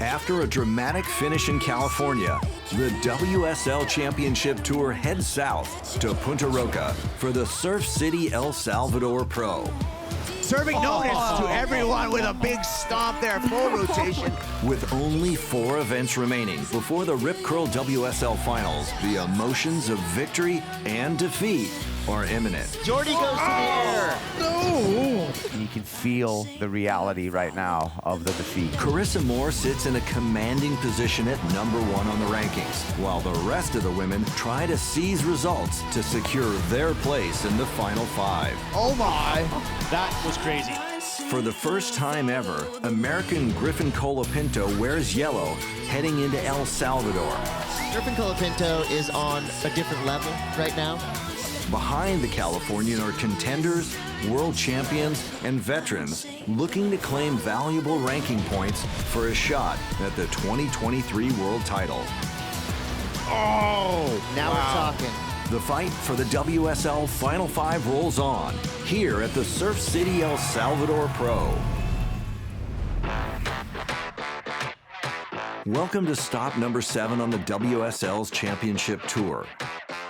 After a dramatic finish in California, the WSL Championship Tour heads south to Punta Roca for the Surf City El Salvador Pro. Serving notice to everyone with a big stomp there, full rotation. With only 4 events remaining before the Rip Curl WSL Finals, the emotions of victory and defeat are imminent. Jordy goes to the air. No! You can feel the reality right now of the defeat. Carissa Moore sits in a commanding position at #1 on the rankings, while the rest of the women try to seize results to secure their place in the Final 5. Oh my! That was crazy. For the first time ever, American Griffin Colapinto wears yellow heading into El Salvador. Griffin Colapinto is on a different level right now. Behind the Californian are contenders, world champions, and veterans looking to claim valuable ranking points for a shot at the 2023 world title. Oh! Now we're talking. The fight for the WSL Final 5 rolls on here at the Surf City El Salvador Pro. Welcome to stop number 7 on the WSL's Championship Tour.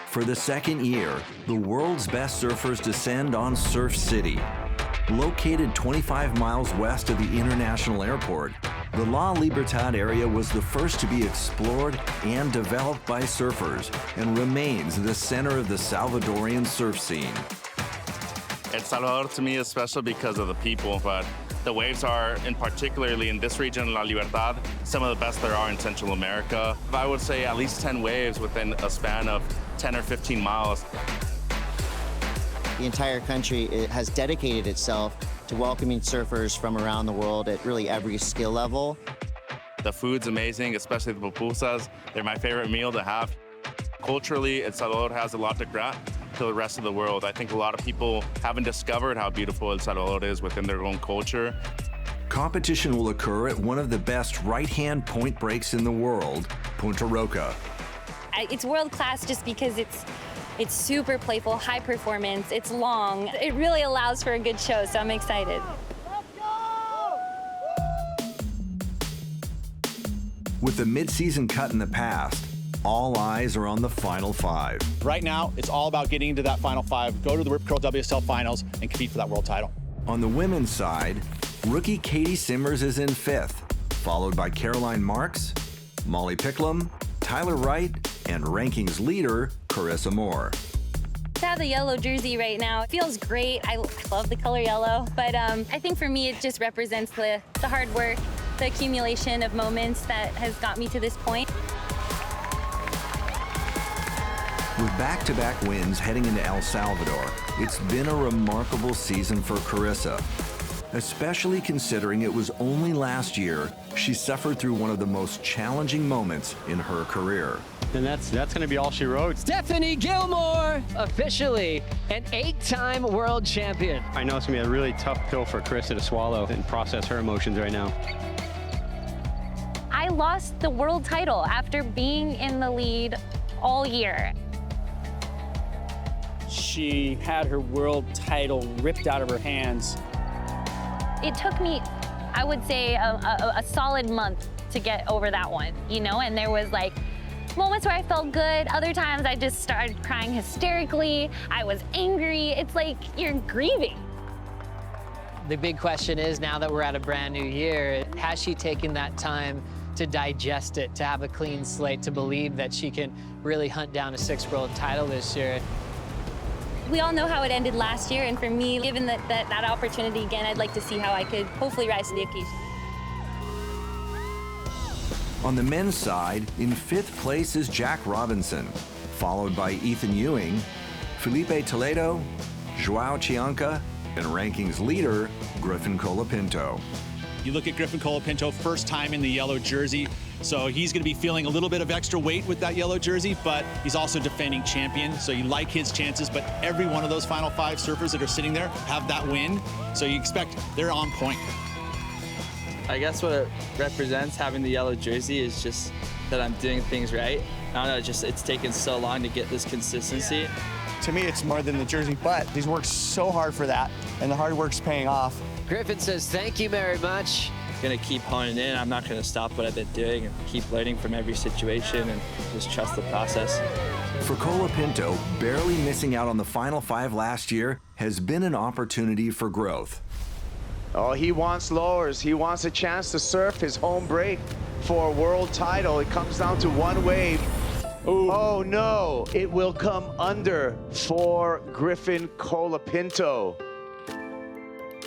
For the second year, the world's best surfers descend on Surf City. Located 25 miles west of the International Airport, the La Libertad area was the first to be explored and developed by surfers and remains the center of the Salvadorian surf scene. El Salvador to me is special because of the people, but the waves are, in particularly in this region, La Libertad, some of the best there are in Central America. I would say at least 10 waves within a span of 10 or 15 miles. The entire country has dedicated itself to welcoming surfers from around the world at really every skill level. The food's amazing, especially the pupusas. They're my favorite meal to have. Culturally, El Salvador has a lot to grant to the rest of the world. I think a lot of people haven't discovered how beautiful El Salvador is within their own culture. Competition will occur at one of the best right-hand point breaks in the world, Punta Roca. It's world class just because it's super playful, high performance, it's long. It really allows for a good show, so I'm excited. With the mid-season cut in the past, all eyes are on the Final 5. Right now, it's all about getting into that Final 5, go to the Rip Curl WSL Finals, and compete for that world title. On the women's side, rookie Katie Simmers is in 5th, followed by Caroline Marks, Molly Picklum, Tyler Wright, and rankings leader, Carissa Moore. To have the yellow jersey right now, it feels great. I love the color yellow, but I think for me it just represents the hard work, the accumulation of moments that has got me to this point. With back-to-back wins heading into El Salvador, it's been a remarkable season for Carissa, especially considering it was only last year she suffered through one of the most challenging moments in her career. And that's going to be all she wrote. Stephanie Gilmore, officially an 8-time world champion. I know it's going to be a really tough pill for Carissa to swallow and process her emotions right now. I lost the world title after being in the lead all year. She had her world title ripped out of her hands. It took me, I would say, a solid month to get over that one, you know? And there was like moments where I felt good. Other times I just started crying hysterically. I was angry. It's like you're grieving. The big question is, now that we're at a brand new year, has she taken that time to digest it, to have a clean slate, to believe that she can really hunt down a 6th world title this year? We all know how it ended last year, and for me, given that opportunity again, I'd like to see how I could hopefully rise to the occasion. On the men's side, in 5th place is Jack Robinson, followed by Ethan Ewing, Felipe Toledo, Joao Chianca, and rankings leader, Griffin Colapinto. You look at Griffin Colapinto, first time in the yellow jersey, so he's going to be feeling a little bit of extra weight with that yellow jersey, but he's also defending champion, so you like his chances, but every one of those Final 5 surfers that are sitting there have that win, so you expect they're on point. I guess what it represents, having the yellow jersey, is just that I'm doing things right. I don't know, it's taken so long to get this consistency. To me, it's more than the jersey, but he's worked so hard for that, and the hard work's paying off. Griffin says thank you very much. gonna keep honing in. I'm not gonna stop what I've been doing and keep learning from every situation and just trust the process. For Colapinto, barely missing out on the Final Five last year has been an opportunity for growth. Oh, he wants lowers. He wants a chance to surf his home break for a world title. It comes down to one wave. Ooh. Oh no, it will come under for Griffin Colapinto.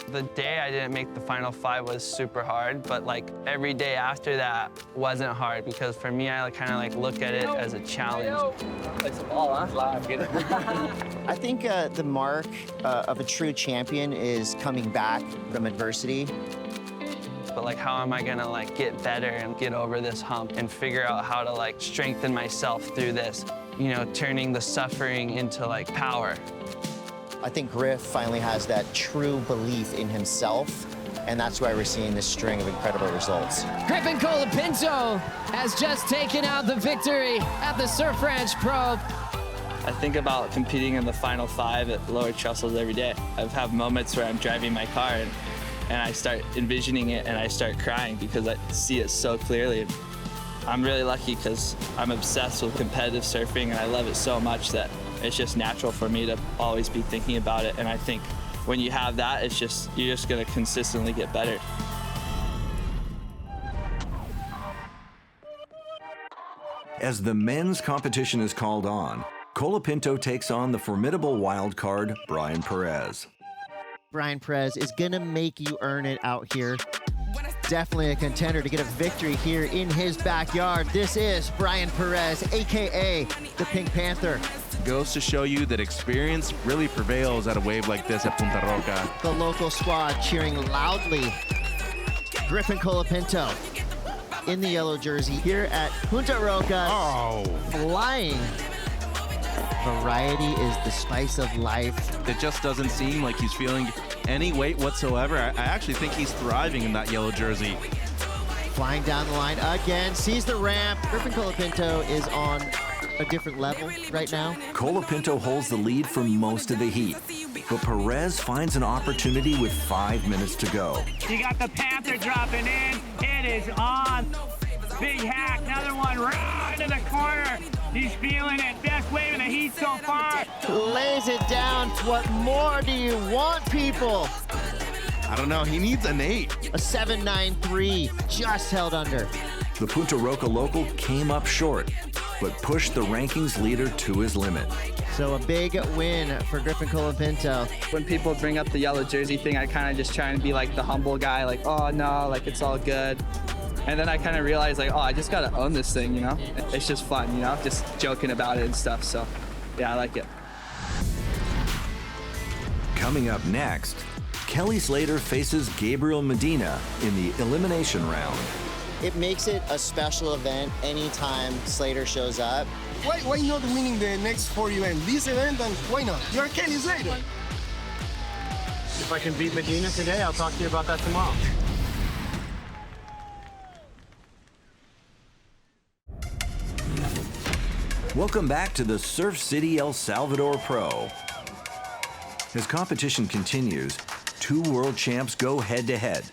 The day I didn't make the Final Five was super hard, but like every day after that wasn't hard because for me, I kind of like look at it as a challenge. Play some ball, huh? I think the mark of a true champion is coming back from adversity. But like, how am I gonna like get better and get over this hump and figure out how to like strengthen myself through this? You know, turning the suffering into like power. I think Griff finally has that true belief in himself, and that's why we're seeing this string of incredible results. Griffin Colapinto has just taken out the victory at the Surf Ranch Pro. I think about competing in the Final Five at Lower Trestles every day. I've had moments where I'm driving my car and I start envisioning it and I start crying because I see it so clearly. I'm really lucky because I'm obsessed with competitive surfing and I love it so much that it's just natural for me to always be thinking about it. And I think when you have that, it's just, you're just gonna consistently get better. As the men's competition is called on, Colapinto takes on the formidable wild card, Brian Perez. Brian Perez is gonna make you earn it out here. Definitely a contender to get a victory here in his backyard. This is Brian Perez, AKA the Pink Panther. Goes to show you that experience really prevails at a wave like this at Punta Roca. The local squad cheering loudly. Griffin Colapinto in the yellow jersey here at Punta Roca. Oh. Flying. Variety is the spice of life. It just doesn't seem like he's feeling any weight whatsoever. I actually think he's thriving in that yellow jersey. Flying down the line again, sees the ramp. Griffin Colapinto is on a different level right now. Colapinto holds the lead for most of the heat, but Perez finds an opportunity with 5 minutes to go. You got the Panther dropping in. It is on. Big hack, another one right into the corner. He's feeling it. Best wave in the heat so far. Lays it down. What more do you want, people? I don't know, he needs an 8. A 7.93, just held under. The Punta Roca local came up short, but pushed the rankings leader to his limit. So a big win for Griffin Colapinto. When people bring up the yellow jersey thing, I kind of just try and be like the humble guy, like, oh no, like it's all good. And then I kind of realized like, oh, I just got to own this thing, you know? It's just fun, you know, just joking about it and stuff. So yeah, I like it. Coming up next, Kelly Slater faces Gabriel Medina in the elimination round. It makes it a special event anytime Slater shows up. Why not winning the next 4 events? This event, and why not? You're Kelly Slater. If I can beat Medina today, I'll talk to you about that tomorrow. Welcome back to the Surf City El Salvador Pro. As competition continues, 2 world champs go head-to-head.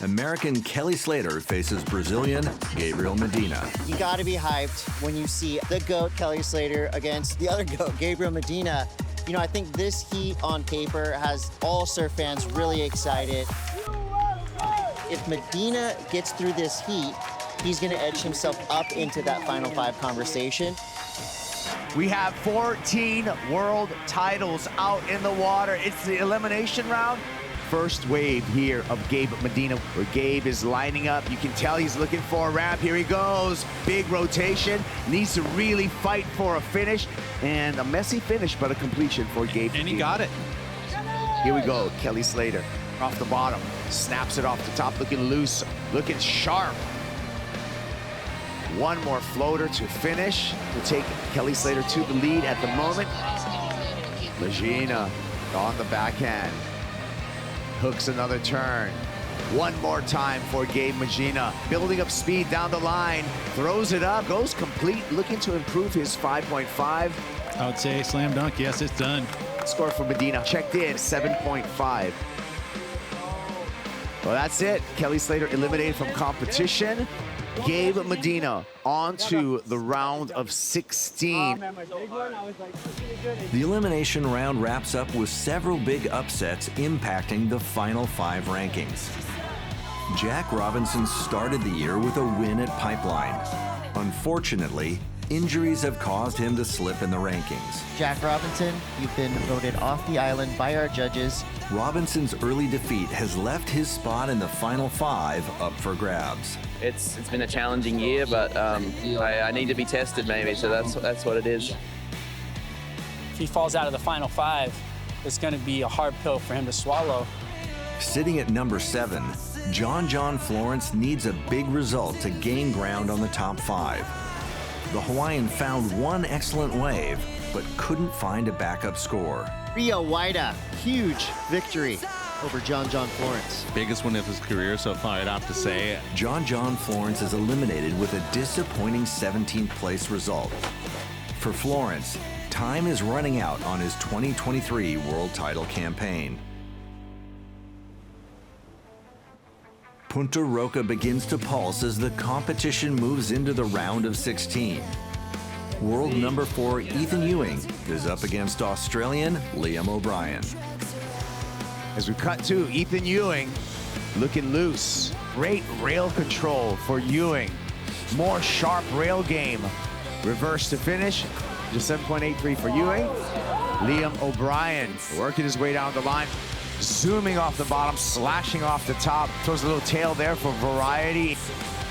American Kelly Slater faces Brazilian Gabriel Medina. You got to be hyped when you see the GOAT Kelly Slater against the other GOAT Gabriel Medina. You know, I think this heat on paper has all surf fans really excited. If Medina gets through this heat, he's going to edge himself up into that Final Five conversation. We have 14 world titles out in the water. It's the elimination round. First wave here of Gabe Medina, where Gabe is lining up. You can tell he's looking for a ramp. Here he goes. Big rotation. Needs to really fight for a finish. And a messy finish, but a completion for Gabe And Medina. he got it. Here we go. Kelly Slater off the bottom. Snaps it off the top, looking loose, looking sharp. One more floater to finish. Will take Kelly Slater to the lead at the moment. Medina on the backhand. Hooks another turn. One more time for Gabe Medina. Building up speed down the line. Throws it up, goes complete, looking to improve his 5.5. I would say slam dunk. Yes, it's done. Score for Medina checked in 7.5. Well, that's it. Kelly Slater eliminated from competition. Gabe Medina on to the round of 16. The elimination round wraps up with several big upsets impacting the final 5 rankings. Jack Robinson started the year with a win at Pipeline. Unfortunately, injuries have caused him to slip in the rankings. Jack Robinson, you've been voted off the island by our judges. Robinson's early defeat has left his spot in the final 5 up for grabs. It's been a challenging year, but I need to be tested maybe, so that's what it is. If he falls out of the final 5, it's going to be a hard pill for him to swallow. Sitting at number 7, John Florence needs a big result to gain ground on the top 5. The Hawaiian found one excellent wave, but couldn't find a backup score. Rio Waida, huge victory over John Florence. Biggest win of his career so far, I'd have to say. John Florence is eliminated with a disappointing 17th place result. For Florence, time is running out on his 2023 world title campaign. Punta Roca begins to pulse as the competition moves into the round of 16. World number 4 Ethan Ewing is up against Australian Liam O'Brien. As we cut to Ethan Ewing looking loose. Great rail control for Ewing. More sharp rail game. Reverse to finish. Just 7.83 for Ewing. Liam O'Brien working his way down the line. Zooming off the bottom, slashing off the top. Throws a little tail there for variety.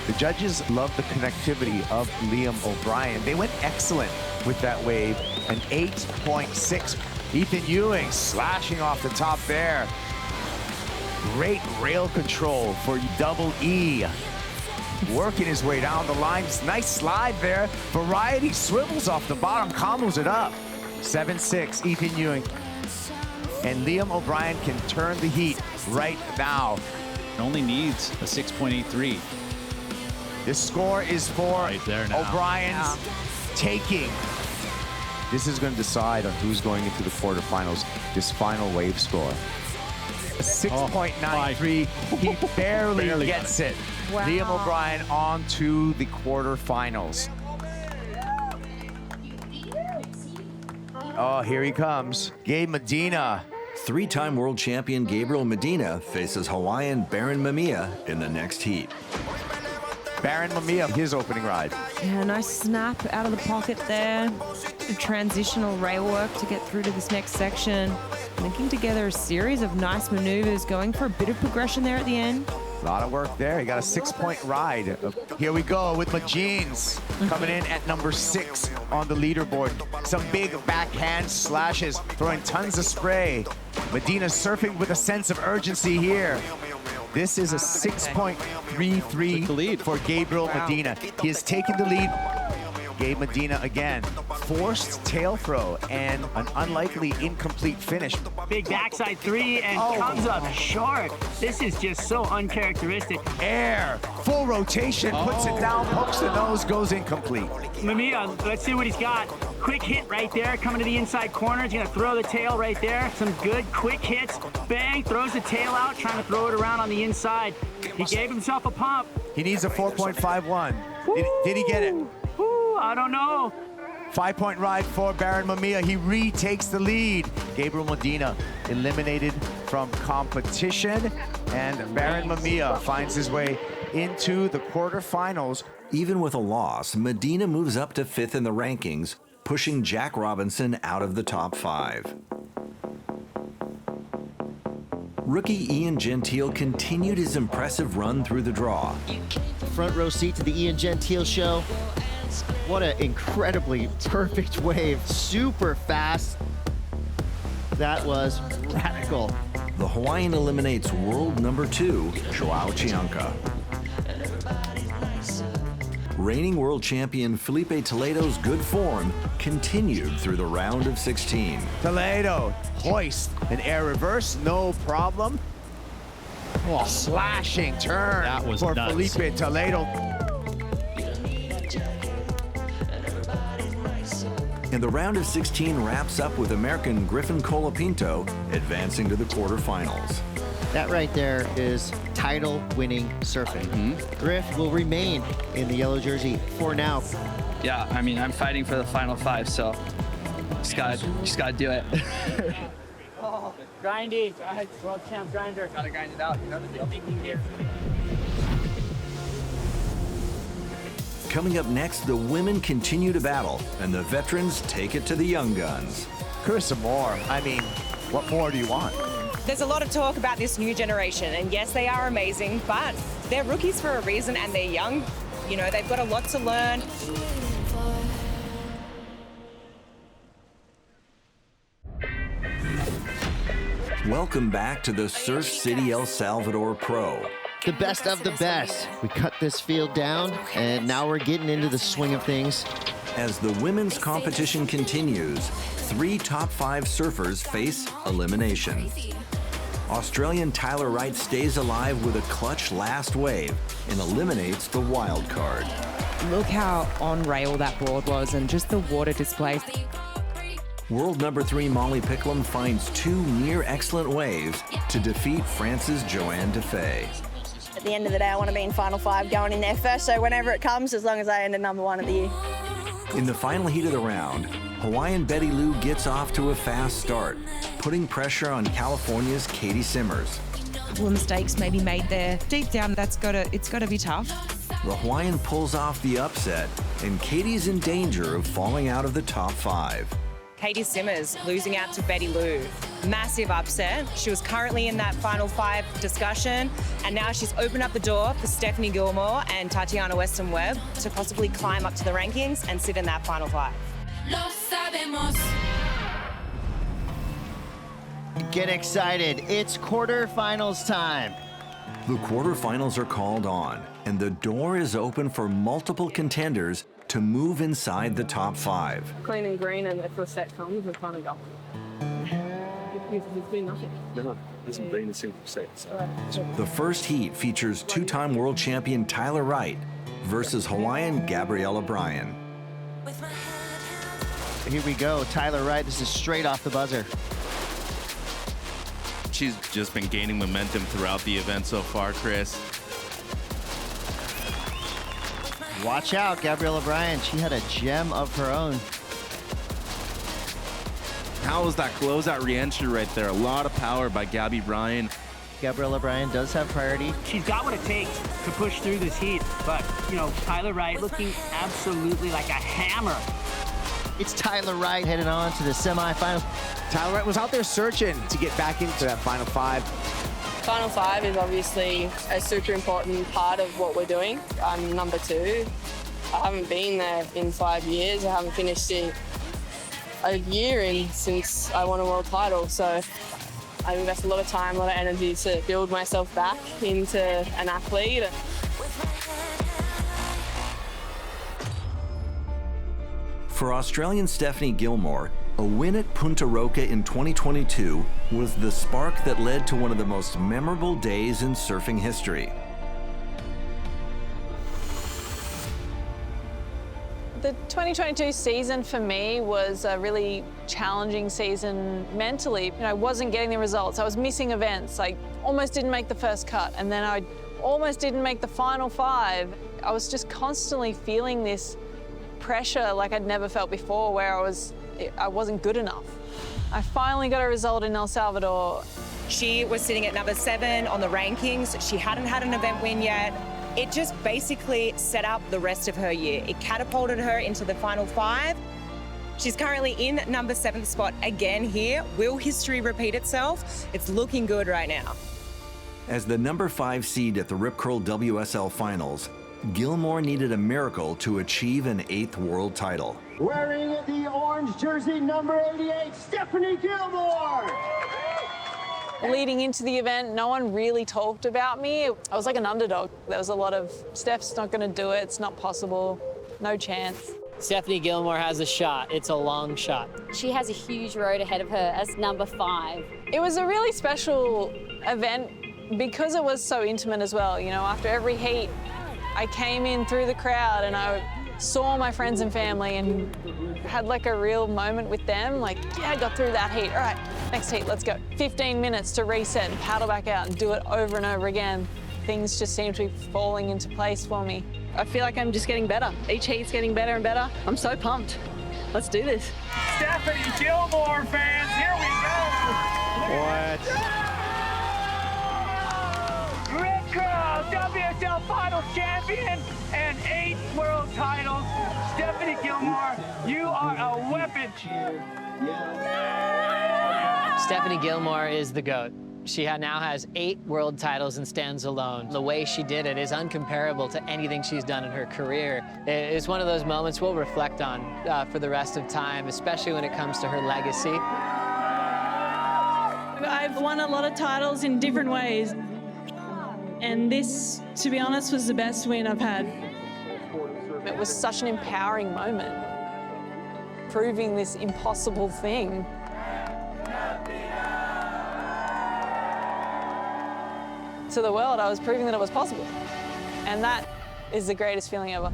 The judges love the connectivity of Liam O'Brien. They went excellent with that wave. An 8.6. Ethan Ewing slashing off the top there. Great rail control for Double E. Working his way down the line. Nice slide there. Variety swivels off the bottom, combos it up. 7.6, Ethan Ewing. And Liam O'Brien can turn the heat right now. Only needs a 6.83. This score is for right there now. O'Brien's taking. This is going to decide on who's going into the quarterfinals. This final wave score. 6.93. He barely gets it. Wow. Liam O'Brien on to the quarterfinals. Oh, here he comes. Gabe Medina. 3-time world champion Gabriel Medina faces Hawaiian Baron Mamiya in the next heat. Baron Mamiya, his opening ride. Yeah, nice snap out of the pocket there. A transitional rail work to get through to this next section. Linking together a series of nice maneuvers, going for a bit of progression there at the end. A lot of work there. He got a 6-point ride. Here we go with Majins coming in at number 6 on the leaderboard. Some big backhand slashes, throwing tons of spray. Medina surfing with a sense of urgency here. This is a 6.33 for Gabriel Medina. He has taken the lead. Gabe Medina again. Forced tail throw and an unlikely incomplete finish. Big backside 3 and comes up short. This is just so uncharacteristic. Air, full rotation, puts it down, pokes the nose, goes incomplete. Mamiya, let's see what he's got. Quick hit right there, coming to the inside corner. He's gonna throw the tail right there. Some good quick hits. Bang, throws the tail out, trying to throw it around on the inside. He gave himself a pump. He needs a 4.51. Did he get it? I don't know. 5-point ride for Baron Mamiya. He retakes the lead. Gabriel Medina eliminated from competition, and Baron Mamiya finds his way into the quarterfinals. Even with a loss, Medina moves up to 5th in the rankings, pushing Jack Robinson out of the top 5. Rookie Ian Gentile continued his impressive run through the draw. Front row seat to the Ian Gentile show. What an incredibly perfect wave. Super fast. That was radical. The Hawaiian eliminates world number 2, Joao Chianca. Reigning world champion Felipe Toledo's good form continued through the round of 16. Toledo, hoist, an air reverse, no problem. Oh, slashing turn for nuts. Felipe Toledo. And the round of 16 wraps up with American Griffin Colapinto advancing to the quarterfinals. That right there is title-winning surfing. Griff will remain in the yellow jersey for now. Yeah, I mean, I'm fighting for the final 5, so just gotta do it. Grindy, world champ grinder. Gotta grind it out, you know the deal. Here. Coming up next, the women continue to battle, and the veterans take it to the young guns. Carissa Moore, I mean, what more do you want? There's a lot of talk about this new generation, and yes, they are amazing, but they're rookies for a reason, and they're young. You know, they've got a lot to learn. Welcome back to the Surf City El Salvador Pro. The best of the best. We cut this field down, and now we're getting into the swing of things. As the women's competition continues, 3 top 5 surfers face elimination. Australian Tyler Wright stays alive with a clutch last wave and eliminates the wild card. Look how on rail that board was and just the water displaced. World number 3 Molly Picklum finds 2 near excellent waves to defeat France's Joanne Defay. At the end of the day, I want to be in Final 5 going in there first, so whenever it comes, as long as I end at number 1 of the year. In the final heat of the round, Hawaiian Betty Lou gets off to a fast start, putting pressure on California's Katie Simmers. A couple of mistakes maybe made there. Deep down, it's gotta be tough. The Hawaiian pulls off the upset, and Katie's in danger of falling out of the top 5. Katie Simmers losing out to Betty Lou. Massive upset. She was currently in that Final 5 discussion, and now she's opened up the door for Stephanie Gilmore and Tatiana Weston Webb to possibly climb up to the rankings and sit in that Final 5. Get excited. It's quarterfinals time. The quarterfinals are called on, and the door is open for multiple contenders to move inside the top 5. Clean and green, and if the set comes, we're trying to go. It's been nothing. No, hasn't been a single set. So. The first heat features 2-time world champion Tyler Wright versus Hawaiian Gabriella Bryan. Here we go, Tyler Wright. This is straight off the buzzer. She's just been gaining momentum throughout the event so far, Chris. Watch out, Gabriella Bryan. She had a gem of her own. How was that closeout re-entry right there? A lot of power by Gabby Bryan. Gabriella Bryan does have priority. She's got what it takes to push through this heat, but, you know, Tyler Wright looking absolutely like a hammer. It's Tyler Wright headed on to the semifinals. Tyler Wright was out there searching to get back into that Final 5. Final 5 is obviously a super important part of what we're doing. I'm number 2. I haven't been there in 5 years. I haven't finished it a year in since I won a world title. So I invest a lot of time, a lot of energy to build myself back into an athlete. For Australian Stephanie Gilmore, a win at Punta Roca in 2022 was the spark that led to one of the most memorable days in surfing history. The 2022 season for me was a really challenging season mentally. I wasn't getting the results. I was missing events. I almost didn't make the first cut, and then I almost didn't make the Final 5. I was just constantly feeling this pressure like I'd never felt before, where I wasn't good enough. I finally got a result in El Salvador. She was sitting at number 7 on the rankings. She hadn't had an event win yet. It just basically set up the rest of her year. It catapulted her into the Final 5. She's currently in number 7th spot again here. Will history repeat itself? It's looking good right now. As the number 5 seed at the Rip Curl WSL Finals, Gilmore needed a miracle to achieve an 8th world title. Wearing the orange jersey, number 88, Stephanie Gilmore! Leading into the event, no one really talked about me. I was like an underdog. There was a lot of, Steph's not gonna do it, it's not possible, no chance. Stephanie Gilmore has a shot. It's a long shot. She has a huge road ahead of her as number 5. It was a really special event because it was so intimate as well. You know, after every heat, I came in through the crowd and I saw my friends and family and had like a real moment with them. Like, yeah, I got through that heat, all right. Next heat, let's go. 15 minutes to reset and paddle back out and do it over and over again. Things just seem to be falling into place for me. I feel like I'm just getting better. Each heat's getting better and better. I'm so pumped. Let's do this. Stephanie Gilmore fans, here we go. What? Red Girl, WSL Final champion and 8 world titles. Stephanie Gilmore, you are a weapon. Stephanie Gilmore is the GOAT. She now has 8 world titles and stands alone. The way she did it is uncomparable to anything she's done in her career. It's one of those moments we'll reflect on for the rest of time, especially when it comes to her legacy. I've won a lot of titles in different ways. And this, to be honest, was the best win I've had. It was such an empowering moment, proving this impossible thing. To the world, I was proving that it was possible. And that is the greatest feeling ever.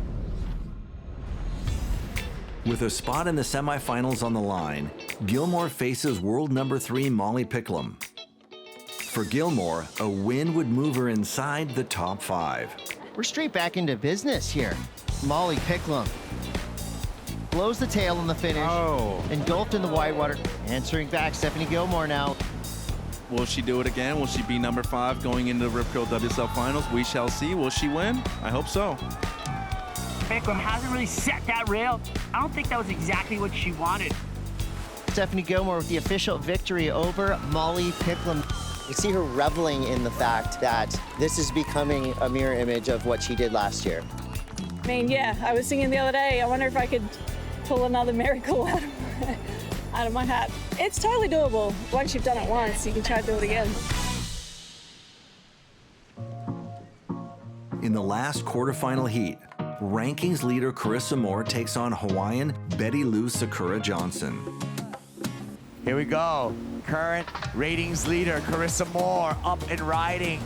With a spot in the semifinals on the line, Gilmore faces world number 3 Molly Picklum. For Gilmore, a win would move her inside the top 5. We're straight back into business here. Molly Picklum blows the tail in the finish. Engulfed in the white water. Answering back, Stephanie Gilmore now. Will she do it again? Will she be number 5 going into the Rip Curl WSL Finals? We shall see. Will she win? I hope so. Picklum hasn't really set that rail. I don't think that was exactly what she wanted. Stephanie Gilmore with the official victory over Molly Picklum. You see her reveling in the fact that this is becoming a mirror image of what she did last year. I mean, yeah, I was thinking the other day, I wonder if I could pull another miracle out of my hat. It's totally doable. Once you've done it once, you can try to do it again. In the last quarterfinal heat, rankings leader Carissa Moore takes on Hawaiian Betty Lou Sakura Johnson. Here we go. Current ratings leader, Carissa Moore, up and riding.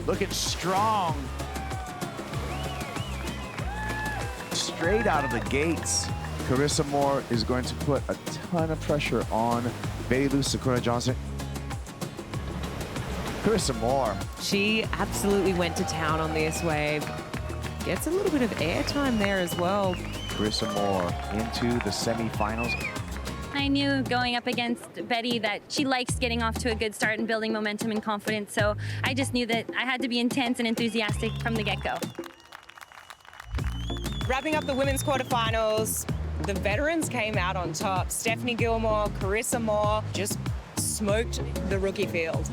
Looking strong. Straight out of the gates. Carissa Moore is going to put a ton of pressure on Betty Lou Sakura Johnson. Carissa Moore. She absolutely went to town on this wave. Gets a little bit of airtime there as well. Carissa Moore into the semifinals. I knew going up against Betty that she likes getting off to a good start and building momentum and confidence, so I just knew that I had to be intense and enthusiastic from the get-go. Wrapping up the women's quarterfinals, the veterans came out on top. Stephanie Gilmore, Carissa Moore just smoked the rookie field.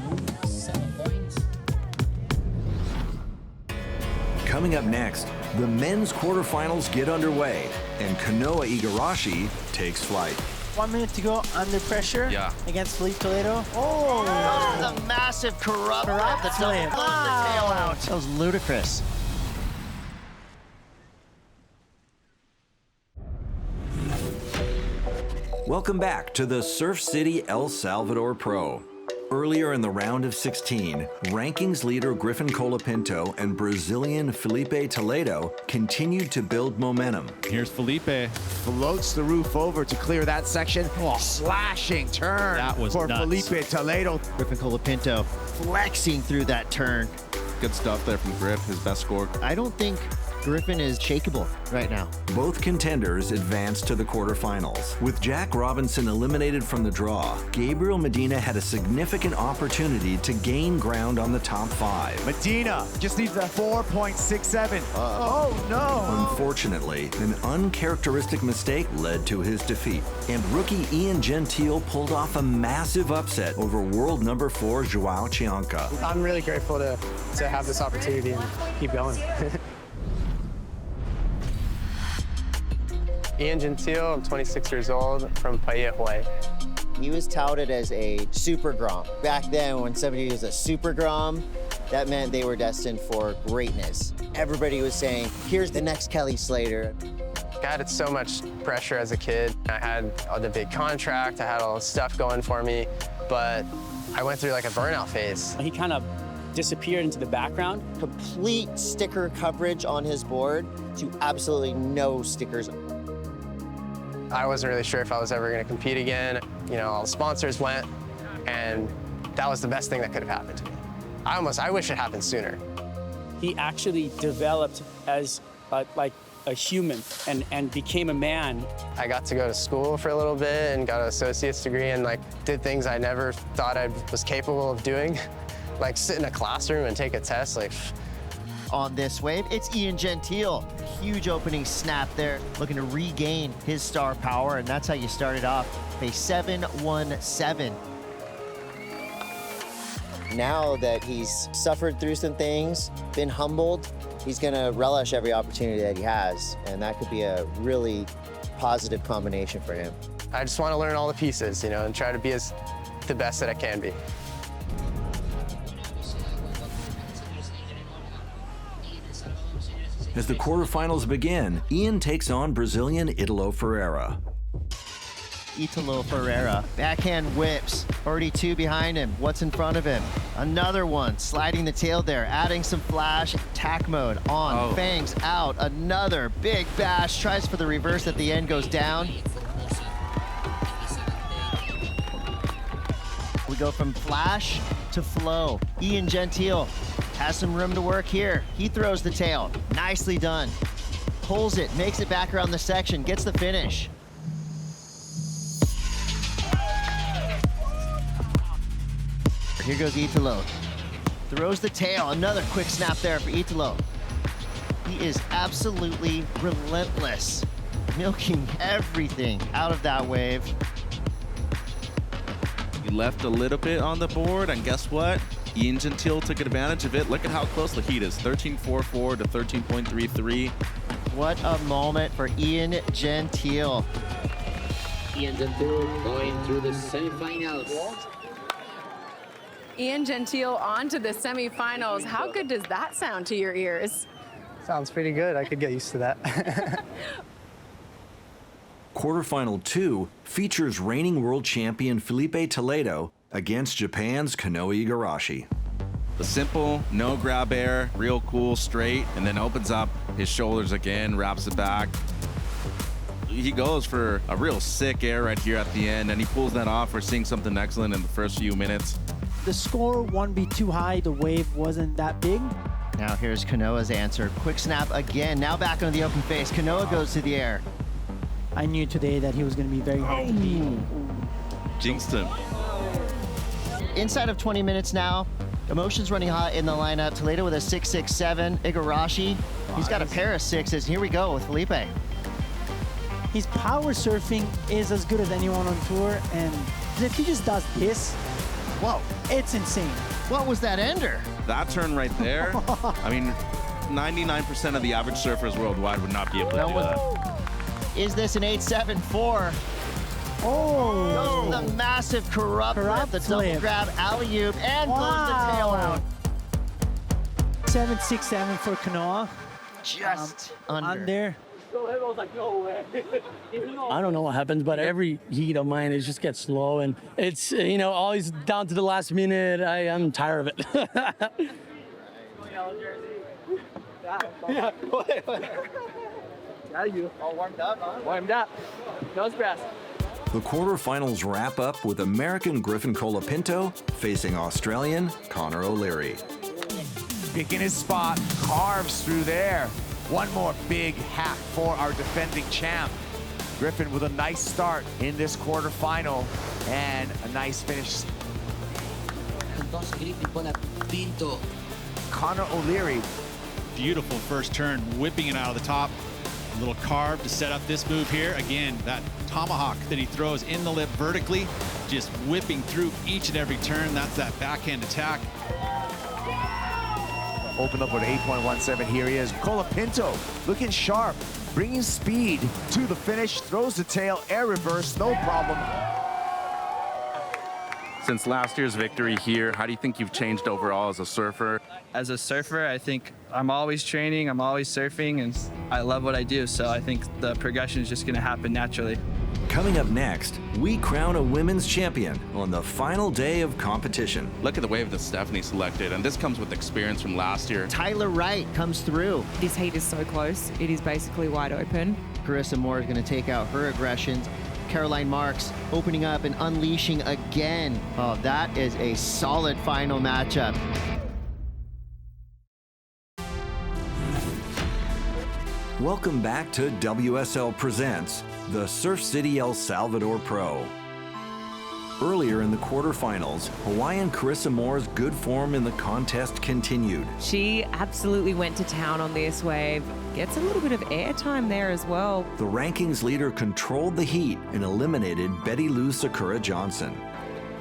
Coming up next, the men's quarterfinals get underway, and Kanoa Igarashi takes flight. 1 minute to go under pressure against Felipe Toledo. Oh, that was a massive corrupt the tail out. That was ludicrous. Welcome back to the Surf City El Salvador Pro. Earlier in the round of 16, rankings leader Griffin Colapinto and Brazilian Felipe Toledo continued to build momentum. Here's Felipe. Floats the roof over to clear that section. Slashing turn for nuts. Felipe Toledo. Griffin Colapinto flexing through that turn. Good stuff there from Griff, his best score. I don't think Griffin is shakeable right now. Both contenders advanced to the quarterfinals. With Jack Robinson eliminated from the draw, Gabriel Medina had a significant opportunity to gain ground on the top 5. Medina just needs a 4.67. Oh no! Unfortunately, an uncharacteristic mistake led to his defeat, and rookie Ian Gentile pulled off a massive upset over world number 4 Joao Chianca. I'm really grateful to have this opportunity and keep going. Ian Gentile, I'm 26 years old, from Paia, Hawaii. He was touted as a super grom. Back then, when somebody was a super grom, that meant they were destined for greatness. Everybody was saying, here's the next Kelly Slater. I had so much pressure as a kid. I had the big contract, I had all this stuff going for me, but I went through like a burnout phase. He kind of disappeared into the background. Complete sticker coverage on his board to absolutely no stickers. I wasn't really sure if I was ever going to compete again. You know, all the sponsors went, and that was the best thing that could have happened to me. I wish it happened sooner. He actually developed as a human and became a man. I got to go to school for a little bit and got an associate's degree and did things I never thought I was capable of doing, like sit in a classroom and take a test. On this wave, it's Ian Gentile. Huge opening snap there, looking to regain his star power, and that's how you started off a 7-1-7. Now that he's suffered through some things, been humbled, he's gonna relish every opportunity that he has, and that could be a really positive combination for him. I just want to learn all the pieces, you know, and try to be the best that I can be. As the quarterfinals begin, Ian takes on Brazilian Italo Ferreira. Italo Ferreira, backhand whips, already two behind him. What's in front of him? Another one, sliding the tail there, adding some flash, attack mode on, fangs out, another big bash, tries for the reverse at the end, goes down. We go from flash to flow. Ian Gentile has some room to work here. He throws the tail, nicely done. Pulls it, makes it back around the section, gets the finish. Here goes Italo. Throws the tail, another quick snap there for Italo. He is absolutely relentless, milking everything out of that wave. He left a little bit on the board, and guess what? Ian Gentile took advantage of it. Look at how close the heat is, 13.44 to 13.33. What a moment for Ian Gentile. Ian Gentile going through the semifinals. Ian Gentile on to the semifinals. How good does that sound to your ears? Sounds pretty good. I could get used to that. Quarterfinal 2 features reigning world champion Felipe Toledo against Japan's Kanoe Igarashi. The simple, no grab air, real cool, straight, and then opens up his shoulders again, wraps it back. He goes for a real sick air right here at the end, and he pulls that off. We're seeing something excellent in the first few minutes. The score won't be too high. The wave wasn't that big. Now here's Kanoa's answer. Quick snap again. Now back on the open face. Kanoa goes to the air. I knew today that he was going to be very hard to beat. Jinxed him. Inside of 20 minutes now. Emotions running hot in the lineup. Toledo with a 6.67. Igarashi, he's got a pair of sixes. Here we go with Felipe. His power surfing is as good as anyone on tour, and if he just does this, whoa, it's insane. What was that ender? That turn right there, I mean, 99% of the average surfers worldwide would not be able to do that. Is this an 8.74? Oh! Goes the massive corrupt flip, the double grab, alley-oop, and blows the tail out. 7.67 for Kanoa. Just under. I don't know what happens, but every heat of mine is just gets slow, and it's always down to the last minute. I'm tired of it. Yeah. All warmed up, huh? Warmed up. Nose press. The quarterfinals wrap up with American Griffin Colapinto facing Australian Connor O'Leary. Picking his spot, carves through there. One more big hack for our defending champ. Griffin with a nice start in this quarterfinal and a nice finish. Connor O'Leary. Beautiful first turn, whipping it out of the top. A little carve to set up this move here. Again, that tomahawk that he throws in the lip vertically, just whipping through each and every turn. That's that backhand attack. Open up with 8.17. Here he is. Colapinto looking sharp, bringing speed to the finish. Throws the tail, air reverse, no problem. Since last year's victory here, how do you think you've changed overall as a surfer? As a surfer, I think I'm always training, I'm always surfing, and I love what I do. So I think the progression is just going to happen naturally. Coming up next, we crown a women's champion on the final day of competition. Look at the wave that Stephanie selected, and this comes with experience from last year. Tyler Wright comes through. This heat is so close. It is basically wide open. Carissa Moore is going to take out her aggressions. Caroline Marks opening up and unleashing again. Oh, that is a solid final matchup. Welcome back to WSL Presents, the Surf City El Salvador Pro. Earlier in the quarterfinals, Hawaiian Carissa Moore's good form in the contest continued. She absolutely went to town on this wave. Gets a little bit of airtime there as well. The rankings leader controlled the heat and eliminated Betty Lou Sakura Johnson.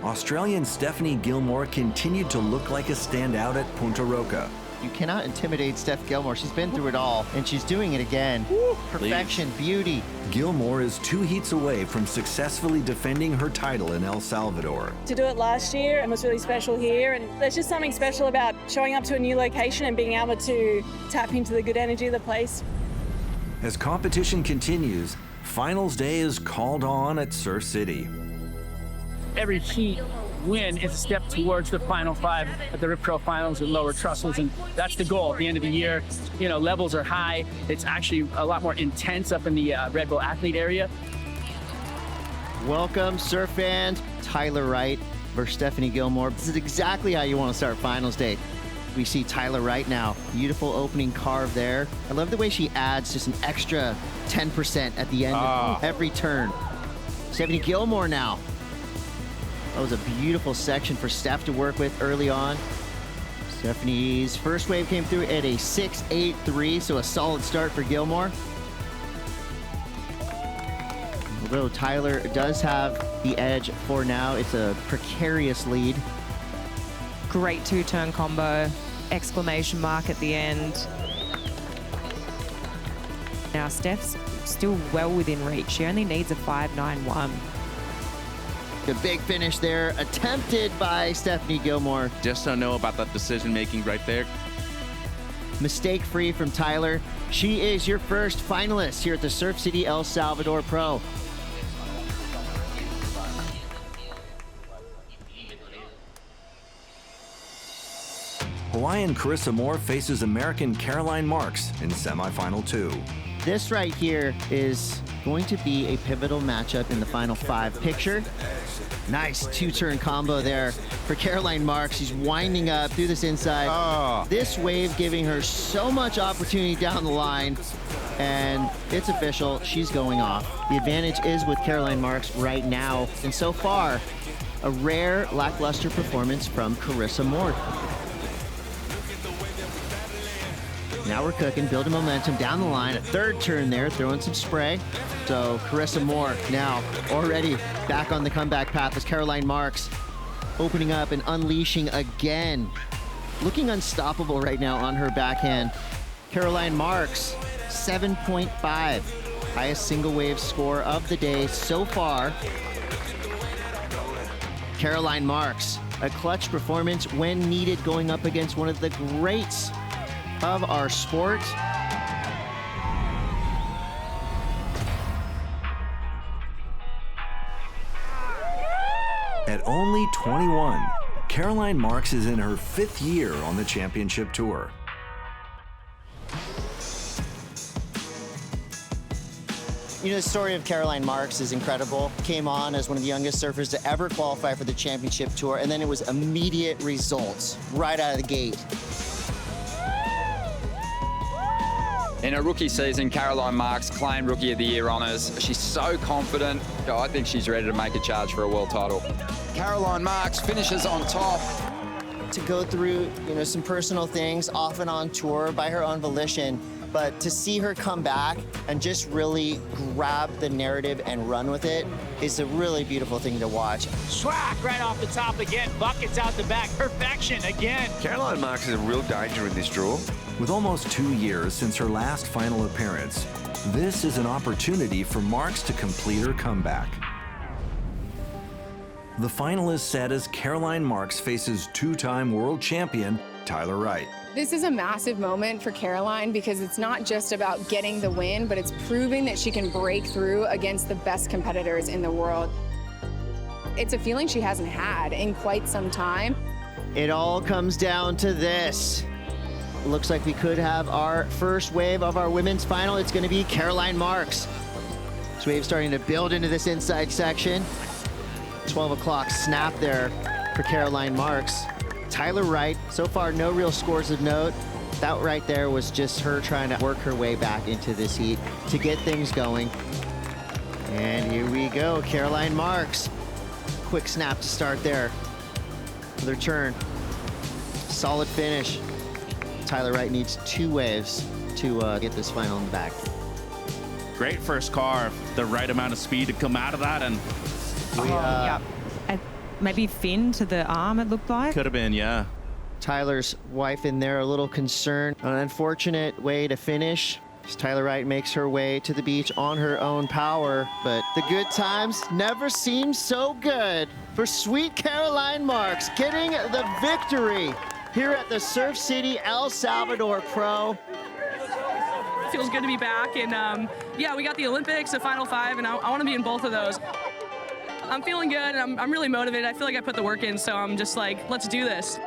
Australian Stephanie Gilmore continued to look like a standout at Punta Roca. You cannot intimidate Steph Gilmore. She's been through it all, and she's doing it again. Woo, perfection, beauty. Gilmore is 2 heats away from successfully defending her title in El Salvador. To do it last year and was really special here, and there's just something special about showing up to a new location and being able to tap into the good energy of the place. As competition continues, finals day is called on at Surf City. Every heat win is a step towards the final 5 at the Rip Pro Finals with lower trussels, and that's the goal at the end of the year. You know, levels are high. It's actually a lot more intense up in the Red Bull athlete area. Welcome, surf fans. Tyler Wright versus Stephanie Gilmore. This is exactly how you want to start finals day. We see Tyler Wright now. Beautiful opening carve there. I love the way she adds just an extra 10% at the end of every turn. Stephanie Gilmore now. That was a beautiful section for Steph to work with early on. Stephanie's first wave came through at a 6.83, so a solid start for Gilmore. Although Tyler does have the edge for now, it's a precarious lead. Great 2-turn combo, exclamation mark at the end. Now Steph's still well within reach. She only needs a 5.91. The big finish there, attempted by Stephanie Gilmore. Just don't know about that decision making right there. Mistake free from Tyler. She is your first finalist here at the Surf City El Salvador Pro. Hawaiian Carissa Moore faces American Caroline Marks in semifinal 2. This right here is going to be a pivotal matchup in the final 5 picture. Nice 2-turn combo there for Caroline Marks. She's winding up through this inside. This wave giving her so much opportunity down the line, and it's official. She's going off. The advantage is with Caroline Marks right now, and so far, a rare lackluster performance from Carissa Moore. Now we're cooking, building momentum down the line. A 3rd turn there, throwing some spray. So Carissa Moore now already back on the comeback path as Caroline Marks opening up and unleashing again. Looking unstoppable right now on her backhand. Caroline Marks, 7.5. Highest single wave score of the day so far. Caroline Marks, a clutch performance when needed, going up against one of the greats of our sport. At only 21, Caroline Marks is in her 5th year on the championship tour. You know, the story of Caroline Marks is incredible. Came on as one of the youngest surfers to ever qualify for the championship tour, and then it was immediate results right out of the gate. In her rookie season, Caroline Marks claimed Rookie of the Year honours. She's so confident. I think she's ready to make a charge for a world title. Caroline Marks finishes on top. To go through, you know, some personal things off and on tour by her own volition, but to see her come back and just really grab the narrative and run with it is a really beautiful thing to watch. Swag right off the top again, buckets out the back, perfection again. Caroline Marks is a real danger in this draw. With almost 2 years since her last final appearance, this is an opportunity for Marks to complete her comeback. The final is set as Caroline Marks faces 2-time world champion Tyler Wright. This is a massive moment for Caroline because it's not just about getting the win, but it's proving that she can break through against the best competitors in the world. It's a feeling she hasn't had in quite some time. It all comes down to this. Looks like we could have our first wave of our women's final. It's going to be Caroline Marks. This wave starting to build into this inside section. 12 o'clock snap there for Caroline Marks. Tyler Wright, so far no real scores of note. That right there was just her trying to work her way back into this heat to get things going. And here we go, Caroline Marks. Quick snap to start there. Another turn. Solid finish. Tyler Wright needs 2 waves to get this final in the back. Great first car, the right amount of speed to come out of that, and yeah. Maybe fin to the arm, it looked like. Could have been, yeah. Tyler's wife in there a little concerned. An unfortunate way to finish. As Tyler Wright makes her way to the beach on her own power, but the good times never seem so good for sweet Caroline Marks, getting the victory here at the Surf City El Salvador Pro. Feels good to be back, and yeah, we got the Olympics, the Final 5, and I want to be in both of those. I'm feeling good, and I'm really motivated. I feel like I put the work in, so I'm just like, let's do this.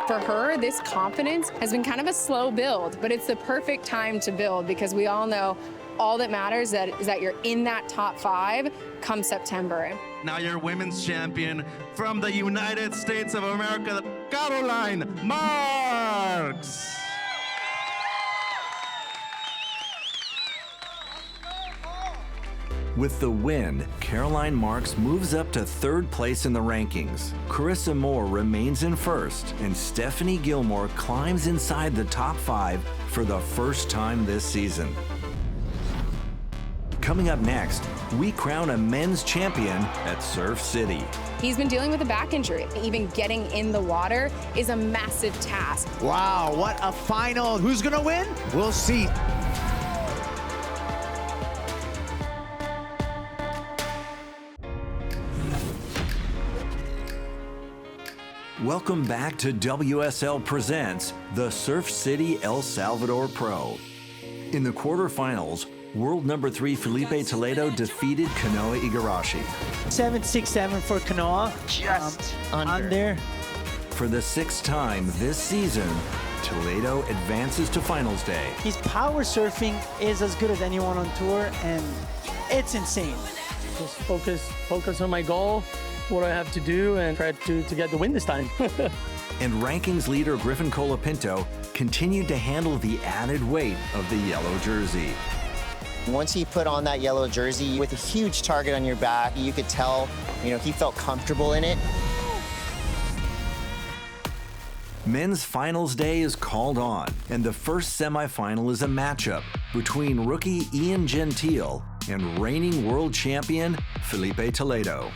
For her, this confidence has been kind of a slow build, but it's the perfect time to build because we all know all that matters is that you're in that top 5 come September. Now your women's champion from the United States of America, Caroline Marks. With the win, Caroline Marks moves up to 3rd place in the rankings. Carissa Moore remains in 1st, and Stephanie Gilmore climbs inside the top 5 for the first time this season. Coming up next, we crown a men's champion at Surf City. He's been dealing with a back injury. Even getting in the water is a massive task. Wow, what a final. Who's gonna win? We'll see. Welcome back to WSL Presents the Surf City El Salvador Pro. In the quarterfinals, world number 3 Felipe Toledo defeated Kanoa Igarashi. 7-6-7 for Kanoa. Just under. For the 6th time this season, Toledo advances to finals day. His power surfing is as good as anyone on tour, and it's insane. Just focus on my goal, what I have to do, and try to get the win this time. And rankings leader Griffin Colapinto continued to handle the added weight of the yellow jersey. Once he put on that yellow jersey with a huge target on your back, you could tell, he felt comfortable in it. Men's finals day is called on, and the first semifinal is a matchup between rookie Ian Gentile and reigning world champion Felipe Toledo.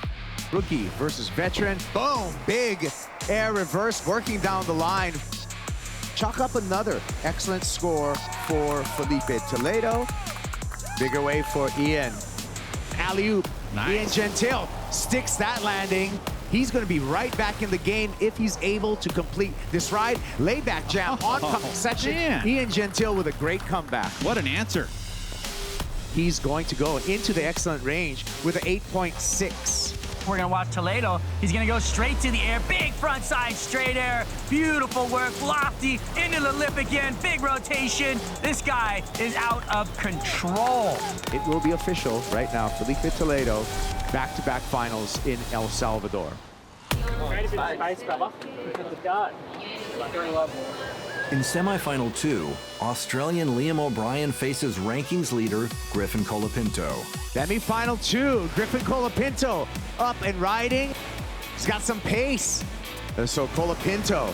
Rookie versus veteran. Boom, big air reverse working down the line. Chalk up another excellent score for Felipe Toledo. Bigger wave for Ian. Alley-oop. Nice. Ian Gentile sticks that landing. He's going to be right back in the game if he's able to complete this ride. Layback jam oncoming section. Man. Ian Gentile with a great comeback. What an answer. He's going to go into the excellent range with an 8.6. We're gonna watch Toledo. He's gonna go straight to the air. Big front side straight air. Beautiful work, lofty, into the lip again. Big rotation. This guy is out of control. It will be official right now. Felipe Toledo, back-to-back finals in El Salvador. In semifinal 2, Australian Liam O'Brien faces rankings leader Griffin Colapinto. Semi-final 2, Griffin Colapinto up and riding. He's got some pace. So Colapinto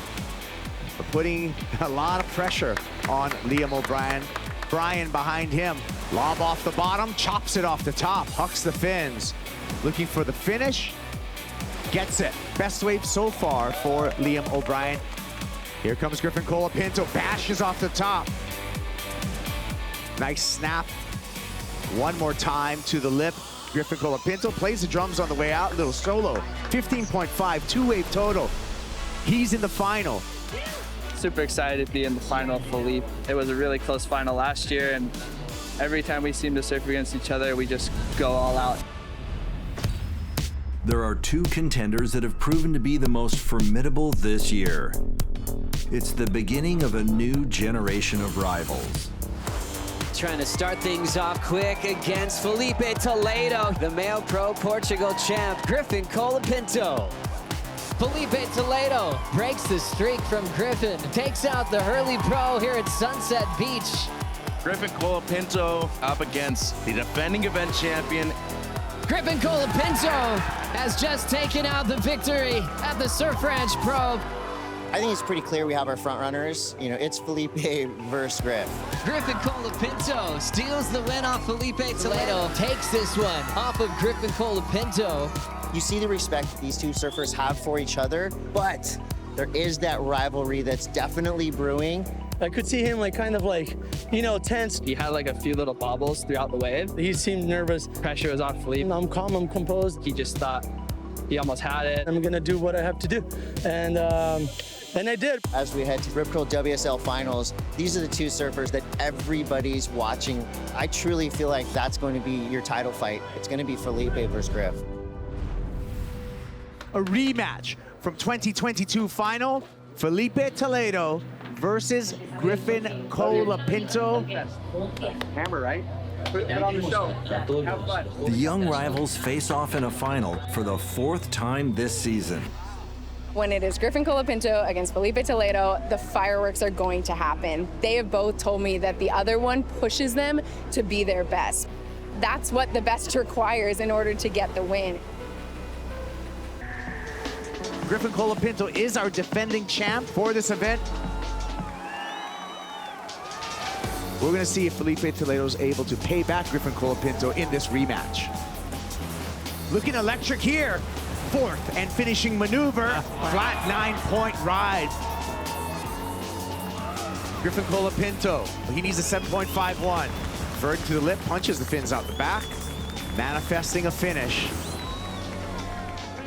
putting a lot of pressure on Liam O'Brien. Brian behind him. Lob off the bottom, chops it off the top, hucks the fins. Looking for the finish. Gets it. Best wave so far for Liam O'Brien. Here comes Griffin Colapinto, bashes off the top. Nice snap. One more time to the lip. Griffin Colapinto plays the drums on the way out, little solo. 15.5, 2-wave total. He's in the final. Super excited to be in the final, Felipe. It was a really close final last year, and every time we seem to surf against each other, we just go all out. There are 2 contenders that have proven to be the most formidable this year. It's the beginning of a new generation of rivals. Trying to start things off quick against Felipe Toledo, the male pro Portugal champ, Griffin Colapinto. Felipe Toledo breaks the streak from Griffin, takes out the Hurley pro here at Sunset Beach. Griffin Colapinto up against the defending event champion. Griffin Colapinto has just taken out the victory at the Surf Ranch Pro. I think it's pretty clear we have our front runners. You know, it's Felipe versus Griff. Griffin Colapinto steals the win off Felipe Toledo, takes this one off of Griffin Colapinto. You see the respect that these two surfers have for each other, but there is that rivalry that's definitely brewing. I could see him kind of tense. He had a few little bobbles throughout the wave. He seemed nervous. Pressure was on Felipe. I'm calm, I'm composed. He just thought he almost had it. I'm gonna do what I have to do. And I did. As we head to Rip Curl WSL Finals, these are the two surfers that everybody's watching. I truly feel like that's going to be your title fight. It's going to be Felipe versus Griff. A rematch from 2022 final, Felipe Toledo versus Griffin Colapinto. Hammer, right? Put it on the show. Have fun. The young rivals face off in a final for the 4th time this season. When it is Griffin Colapinto against Felipe Toledo, the fireworks are going to happen. They have both told me that the other one pushes them to be their best. That's what the best requires in order to get the win. Griffin Colapinto is our defending champ for this event. We're gonna see if Felipe Toledo is able to pay back Griffin Colapinto in this rematch. Looking electric here. 4th and finishing maneuver, flat 9-point ride. Griffin Colapinto, he needs a 7.51. Vert to the lip, punches the fins out the back, manifesting a finish.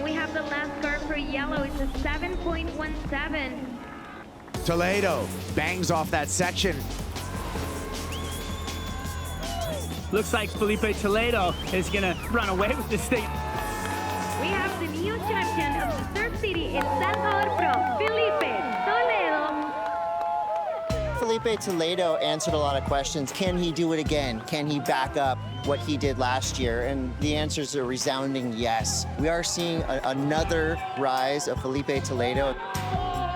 We have the last guard for yellow, it's a 7.17. Toledo bangs off that section. Looks like Felipe Toledo is gonna run away with this thing. We have the new champion of the Surf City in Salvador Pro, Felipe Toledo. Felipe Toledo answered a lot of questions. Can he do it again? Can he back up what he did last year? And the answers are resounding yes. We are seeing another rise of Felipe Toledo.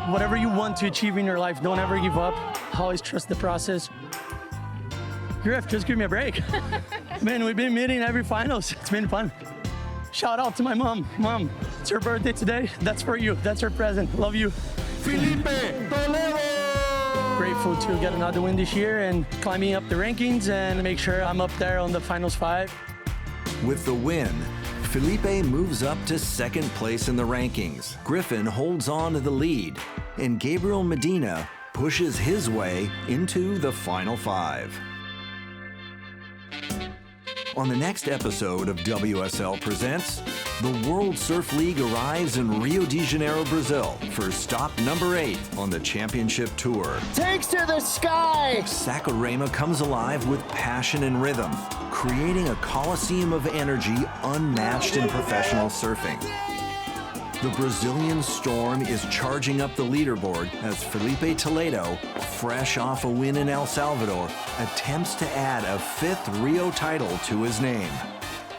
Whatever you want to achieve in your life, don't ever give up. Always trust the process. Griff, just give me a break. Man, we've been meeting every finals. It's been fun. Shout out to my mom. Mom, it's her birthday today. That's for you. That's her present. Love you. Felipe Toledo! Grateful to get another win this year and climbing up the rankings and make sure I'm up there on the finals 5. With the win, Felipe moves up to 2nd place in the rankings. Griffin holds on to the lead, and Gabriel Medina pushes his way into the final 5. On the next episode of WSL Presents, the World Surf League arrives in Rio de Janeiro, Brazil for stop number 8 on the championship tour. Takes to the sky! Saquarema comes alive with passion and rhythm, creating a coliseum of energy unmatched in professional surfing. The Brazilian storm is charging up the leaderboard as Felipe Toledo, fresh off a win in El Salvador, attempts to add a 5th Rio title to his name.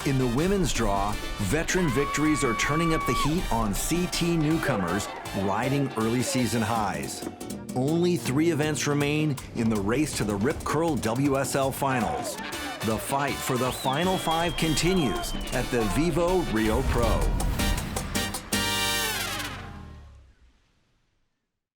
In the women's draw, veteran victories are turning up the heat on CT newcomers, riding early season highs. Only 3 events remain in the race to the Rip Curl WSL Finals. The fight for the final 5 continues at the Vivo Rio Pro.